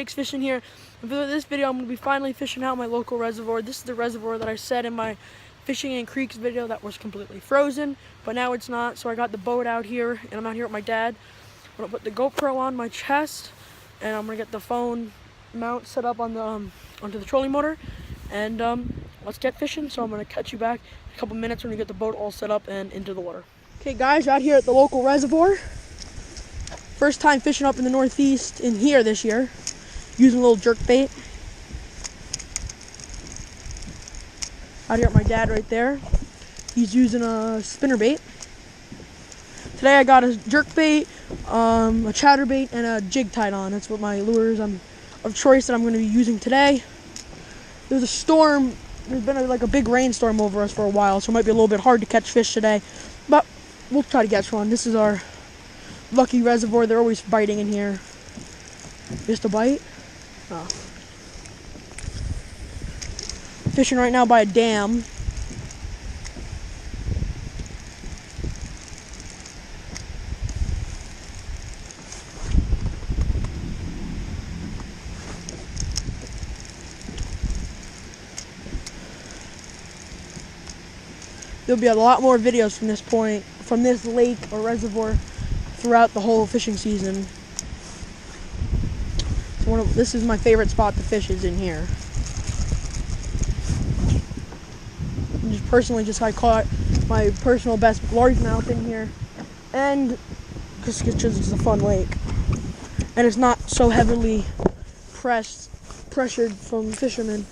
Jake's fishing here. And for this video, I'm going to be finally fishing out my local reservoir. This is the reservoir that I said in my fishing in creeks video that was completely frozen, but now it's not. So I got the boat out here, and I'm out here with my dad. I'm going to put the GoPro on my chest, and I'm going to get the phone mount set up on the onto the trolling motor, and let's get fishing. So I'm going to catch you back in a couple minutes when we get the boat all set up and into the water. Okay guys, out here at the local reservoir. First time fishing up in the Northeast in here this year, using a little jerk bait. Out here at my dad right there, he's using a spinner bait. Today I got a jerk bait, a chatter bait, and a jig tied on. That's what my lures of choice that I'm going to be using today. There's a storm. There's been like a big rainstorm over us for a while, so it might be a little bit hard to catch fish today, but we'll try to catch one. This is our lucky reservoir. They're always biting in here. Just a bite. Oh. Fishing right now by a dam. There'll be a lot more videos from this point, from this lake or reservoir, throughout the whole fishing season. This is my favorite spot to fish, is in here. I caught my personal best largemouth in here, and just it's a fun lake, and it's not so heavily pressured from fishermen.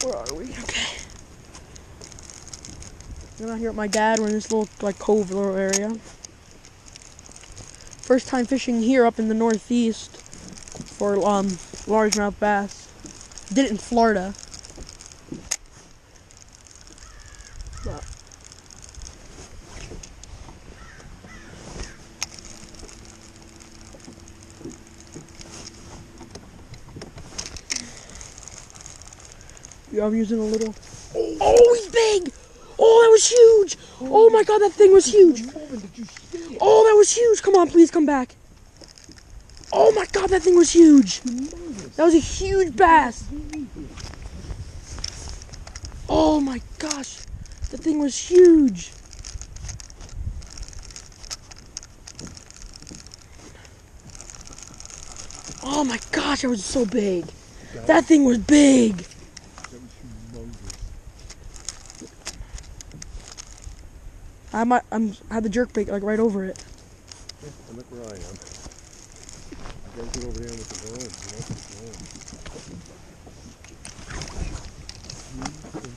Where are we? Okay. I'm out here with my dad. We're in this little cove little area. First time fishing here up in the Northeast for largemouth bass. Did it in Florida. But yeah, I'm using a little. Oh, he's big! Oh, that was huge! Oh my God, that thing was huge! Oh, that was huge! Come on, please come back. Oh my God, that thing was huge! That was a huge bass! Oh my gosh, that thing was huge! Oh my gosh, that was so big! That thing was big! I had the jerk bait right over it. Yeah, and look where I am. I gotta get over here with the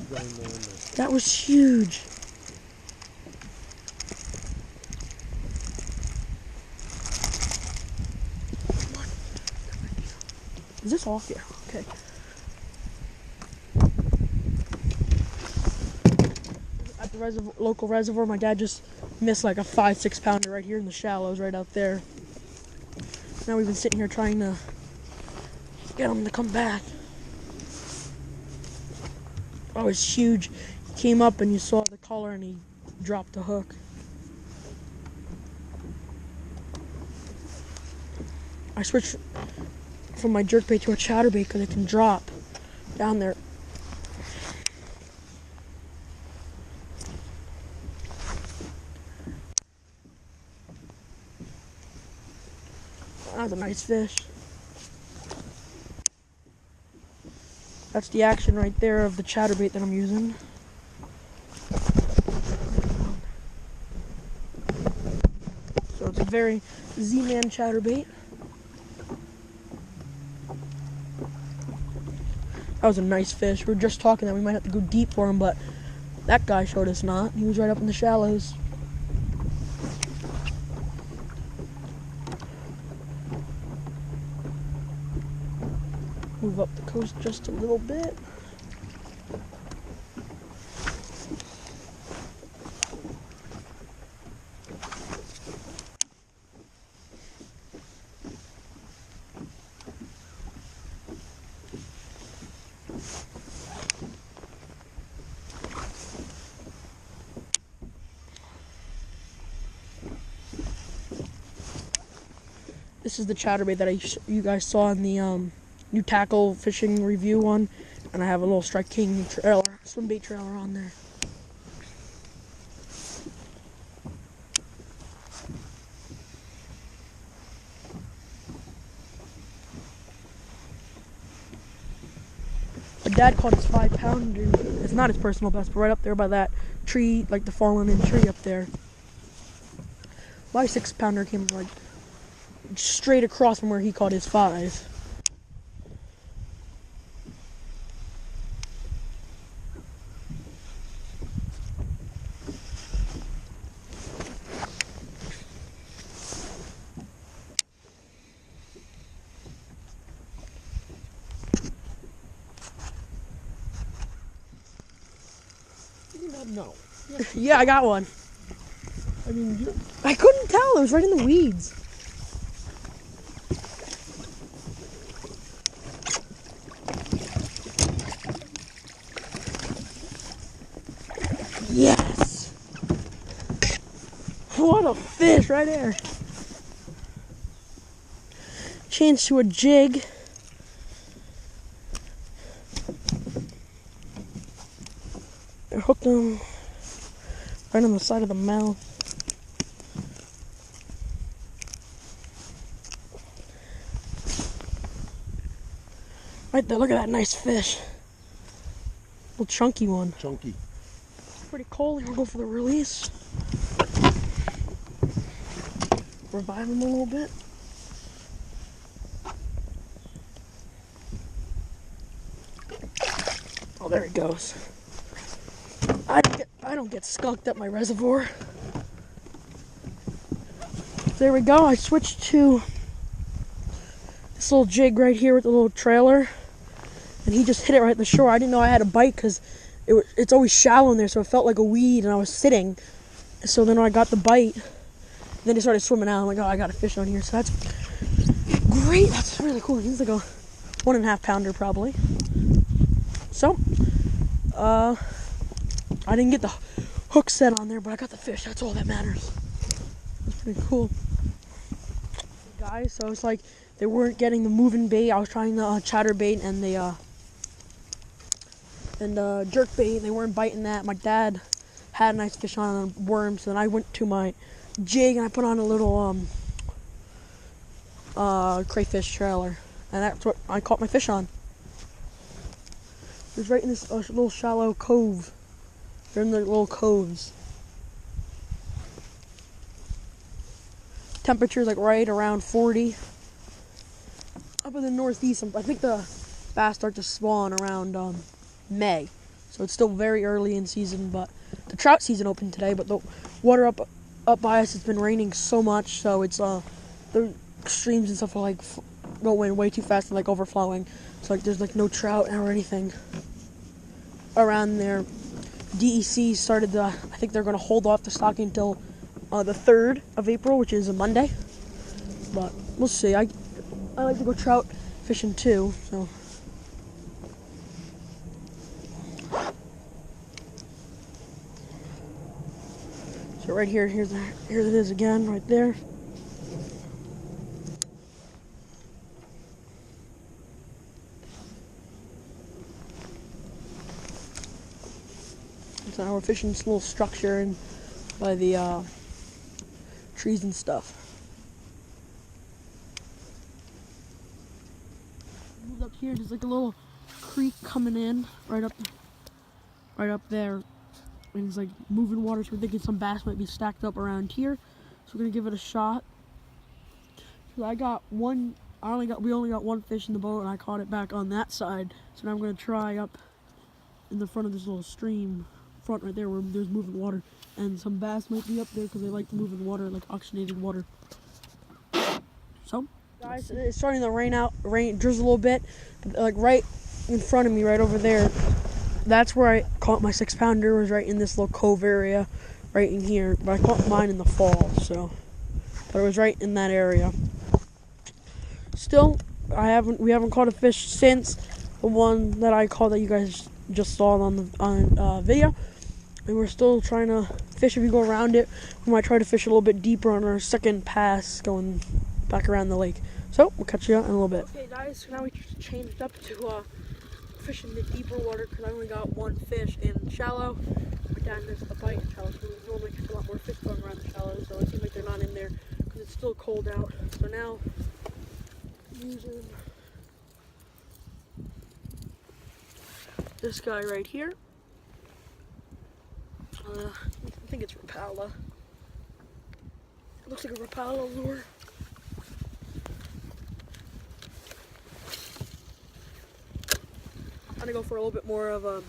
worms, That was huge. Is this off here? Okay. At the local reservoir, my dad just missed like a 5-6 pounder right here in the shallows right out there. Now we've been sitting here trying to get him to come back. Oh, it's huge. He came up and you saw the collar and he dropped the hook. I switched from my jerkbait to a chatterbait because it can drop down there. That was a nice fish. That's the action right there of the chatterbait that I'm using. So it's a very Z-Man chatterbait. That was a nice fish. We were just talking that we might have to go deep for him, but that guy showed us not. He was right up in the shallows. Move up the coast just a little bit. This is the chatterbait that you guys saw in the new tackle fishing review one, and I have a little Strike King trailer, swim bait trailer on there. My dad caught his 5-pounder. It's not his personal best, but right up there by that tree, like the fallen in tree up there. My 6-pounder came like straight across from where he caught his 5. No. Yeah, I got one. I mean, I couldn't tell. It was right in the weeds. Yes! What a fish right there. Changed to a jig. I hooked him right on the side of the mouth. Right there, look at that nice fish. Little chunky one. chunky. Pretty cold. We'll go for the release. Revive him a little bit. Oh, there he goes. I don't get skunked at my reservoir. There we go. I switched to this little jig right here with the little trailer, and he just hit it right at the shore. I didn't know I had a bite because it's always shallow in there, so it felt like a weed, and I was sitting. So then when I got the bite, then he started swimming out. I'm like, oh, I got a fish on here. So that's great. That's really cool. He's like a 1.5 pounder probably. So, I didn't get the hook set on there, but I got the fish. That's all that matters. That's pretty cool. Guys, so it's like they weren't getting the moving bait. I was trying the chatterbait and the jerk bait. They weren't biting that. My dad had a nice fish on a worm, so then I went to my jig and I put on a little crayfish trailer, and that's what I caught my fish on. It was right in this little shallow cove. They're in the little coves. Temperature's like right around 40. Up in the northeast, I think the bass start to spawn around May. So it's still very early in season, but the trout season opened today, but the water up by us, it's been raining so much, so it's the streams and stuff are like going way too fast and like overflowing. So like there's like no trout or anything around there. DEC started I think they're going to hold off the stocking until the 3rd of April, which is a Monday. But we'll see. I like to go trout fishing too, so. So right here it is again, right there. So now we're fishing this little structure and by the trees and stuff. Moved up here, there's like a little creek coming in right up there, and it's like moving water. So we're thinking some bass might be stacked up around here. So we're gonna give it a shot. So we only got one fish in the boat, and I caught it back on that side. So now I'm gonna try up in the front of this little stream. Front right there where there's moving water, and some bass might be up there because they like to move in water, like oxygenated water. So guys, it's starting to rain drizzle a little bit, like right in front of me, right over there. That's where I caught my 6-pounder, was right in this little cove area right in here, but I caught mine in the fall, so but it was right in that area. Still, we haven't caught a fish since the one that I caught that you guys just saw on the video. And we're still trying to fish. If you go around it, we might try to fish a little bit deeper on our second pass going back around the lake. So we'll catch you in a little bit. Okay guys, so now we just changed up to fishing the deeper water because I only got one fish in shallow. My dad missed a bite in shallow, so we normally catch a lot more fish going around the shallow, so it seems like they're not in there because it's still cold out. So now, using this guy right here. I think it's Rapala. It looks like a Rapala lure. I'm gonna go for a little bit more of a.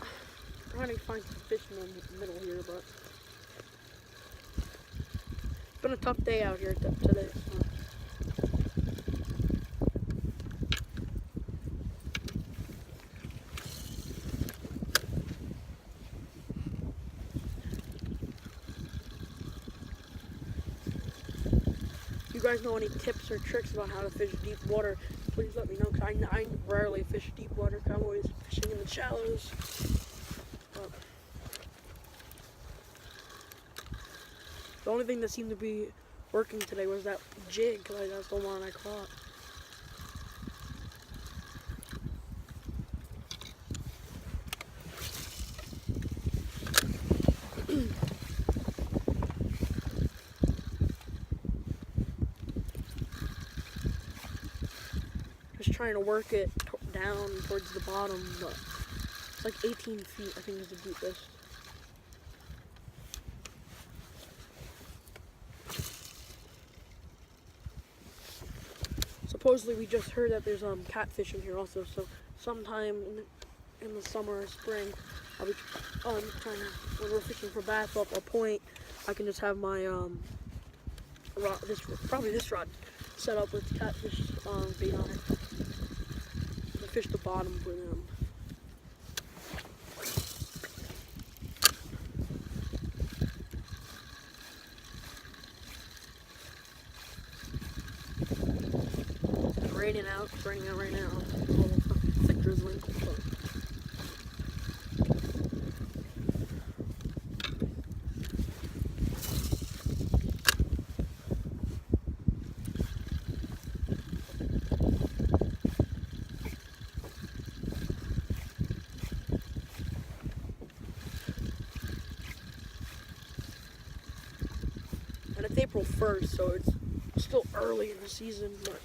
I'm trying to find some fish in the middle here, but it's been a tough day out here today. So. If you guys know any tips or tricks about how to fish deep water, please let me know, because I rarely fish deep water, because I'm always fishing in the shallows. The only thing that seemed to be working today was that jig, because that's the one I caught. Just trying to work it down towards the bottom, but it's like 18 feet, I think is the deepest. Supposedly we just heard that there's catfish in here also, so sometime in the summer or spring, I'll be trying to, when we're fishing for bass off a point, I can just have my rod, probably this rod, set up with catfish bait on it. I fish the bottom for them. It's raining out right now. It's like drizzling. And it's April 1st, so it's still early in the season, but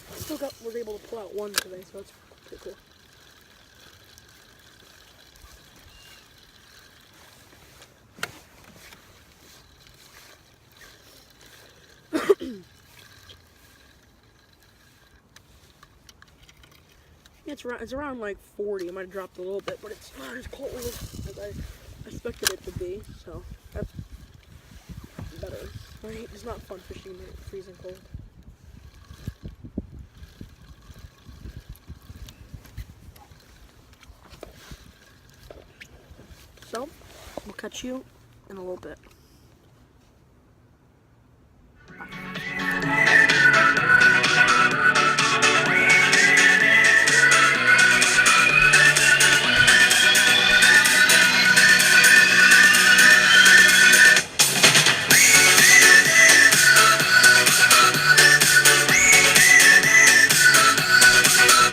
I was able to pull out one today, so that's pretty cool. Yeah, it's around like 40. It might have dropped a little bit, but it's not as cold as I expected it to be, so that's better. Right? It's not fun fishing in the freezing cold. So, we'll catch you in a little bit.